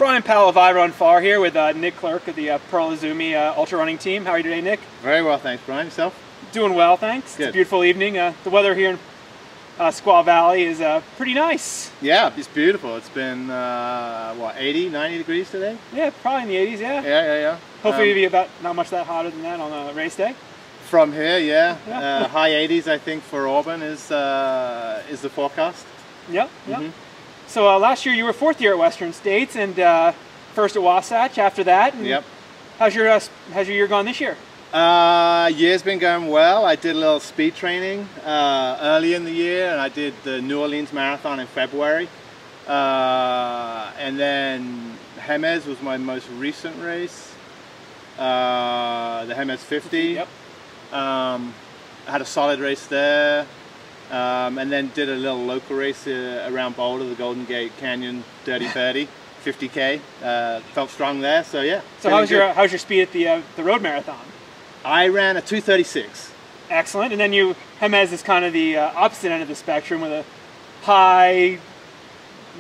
Bryon Powell of iRunFar here with Nick Clerk of the Pearl Izumi ultra running team. How are you today, Nick? Very well, thanks, Bryon. Yourself? Doing well, thanks. Good. It's a beautiful evening. The weather here in Squaw Valley is pretty nice. Yeah, it's beautiful. It's been, what, 80, 90 degrees today? Yeah, probably in the 80s, yeah. Yeah. Hopefully it'll be about not much that hotter than that on race day. From here, yeah. Yeah. High 80s, I think, for Auburn is the forecast. Yep. So last year you were 4th year at Western States and first at Wasatch after that. And Yep. How's your year gone this year? Year's been going well. I did a little speed training early in the year, and I did the New Orleans Marathon in February. And then Jemez was my most recent race, the Jemez 50. Yep. I had a solid race there, and then did a little local race around Boulder, the Golden Gate Canyon Dirty 30, 50K. Felt strong there, so yeah. So how's your speed at the road marathon? I ran a 2:36. Excellent. And then Jemez is kind of the opposite end of the spectrum with a high,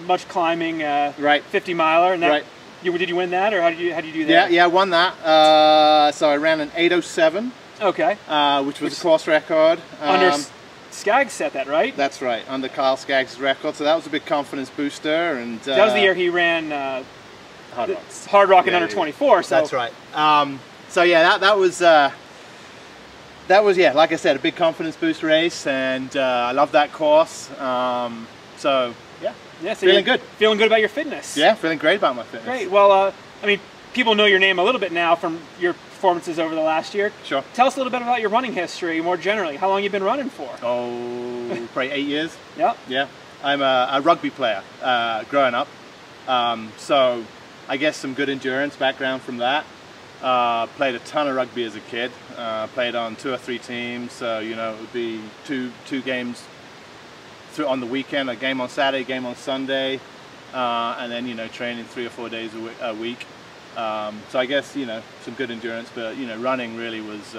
much climbing Right. 50 miler. And that, Right. Did you win that, or how did you do that? Yeah, I won that. So I ran an 8:07. Okay. Which was a course record. Under Skaggs set that, right? That's right, under Kyle Skaggs' record. So that was a big confidence booster. And that was the year he ran Hard Rock. under 24. So that's right. So yeah, that was yeah, like I said, a big confidence boost race, and I love that course. So yeah, so feeling good. Feeling good about your fitness. Yeah, feeling great about my fitness. Great. Well, I mean, people know your name a little bit now from your performances over the last year. Sure. Tell us a little bit about your running history more generally. How long you been running for? Oh, probably 8 years. Yep. Yeah. I'm a rugby player growing up. So I guess some good endurance background from that. Played a ton of rugby as a kid. Played on 2 or 3 teams. So, you know, it would be two games on the weekend, a game on Saturday, game on Sunday, and then, you know, training 3 or 4 days a week. So I guess, you know, some good endurance, but, you know, running really was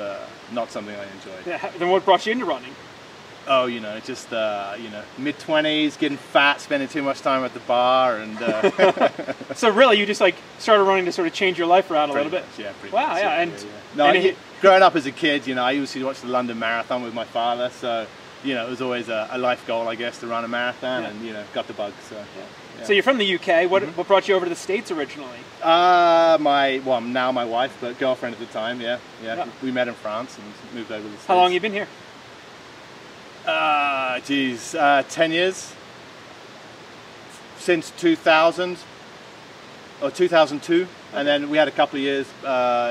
not something I enjoyed. Yeah, then what brought you into running? Oh, you know, just, you know, mid-20s, getting fat, spending too much time at the bar, and... So really, you just, like, started running to sort of change your life around a little bit? Yeah, pretty wow, much. Yeah, No, growing up as a kid, you know, I used to watch the London Marathon with my father, so, you know, it was always a life goal, I guess, to run a marathon, and, you know, got the bug, so... Yeah. So you're from the UK. What brought you over to the States originally? Now my wife, but girlfriend at the time, yeah. We met in France and moved over to the States. How long have you been here? 10 years. Since 2000 or 2002, okay. And then we had a couple of years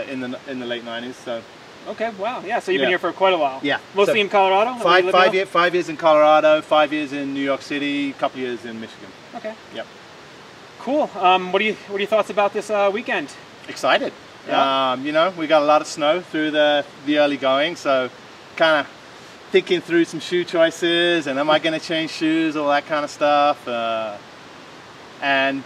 in the late 90s. So. Okay, wow, yeah. So you've been here for quite a while. Yeah. Mostly in Colorado. 5 years in Colorado, 5 years in New York City, a couple of years in Michigan. Okay. Yep. Cool. What are your thoughts about this weekend? Excited. Yeah. You know, we got a lot of snow through the early going, so kind of thinking through some shoe choices, and am I going to change shoes, all that kind of stuff. And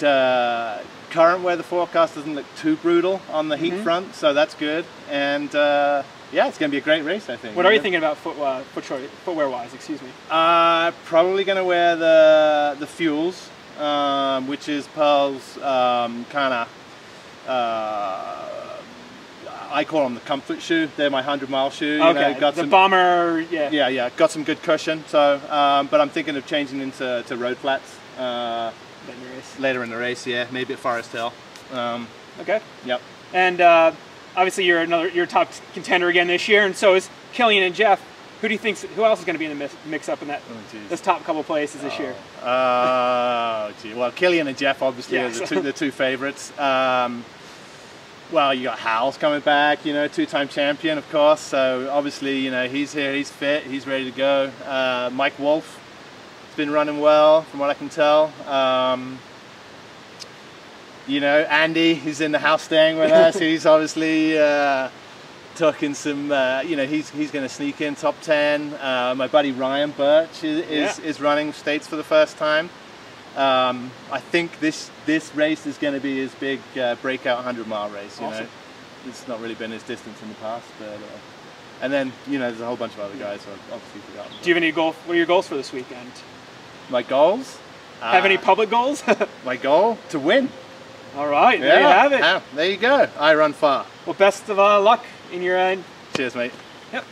current weather forecast doesn't look too brutal on the heat front, so that's good. And yeah, it's going to be a great race, I think. What are you thinking about footwear-wise? Excuse me. Probably going to wear the Fuels, which is Pearl's kind of. I call them the comfort shoe. They're my 100-mile shoe. Okay. You know, got the some, bomber. Yeah. Yeah. Got some good cushion. So, but I'm thinking of changing into road flats. Later in the race, yeah, maybe at Forest Hill. Okay. Yep. And obviously you're a top contender again this year, and so is Killian and Jeff. Who else is going to be in the mix-up in those top couple places this year? Well, Killian and Jeff obviously are the two favorites. Well, you got Hal's coming back, you know, 2-time champion, of course. So obviously, you know, he's here, he's fit, he's ready to go. Mike Wolf has been running well, from what I can tell. You know, Andy, who's in the house staying with us, he's obviously talking some. You know, he's going to sneak in top 10. My buddy Ryan Birch is running States for the first time. I think this race is going to be his big breakout 100-mile race. You awesome. know, it's not really been his distance in the past, but and then you know there's a whole bunch of other guys who I've obviously forgotten. Do you have any goal? What are your goals for this weekend? My goals? Have any public goals? My goal to win. All right, there you have it. There you go. I run far. Well, best of luck in your Cheers, mate. Yep.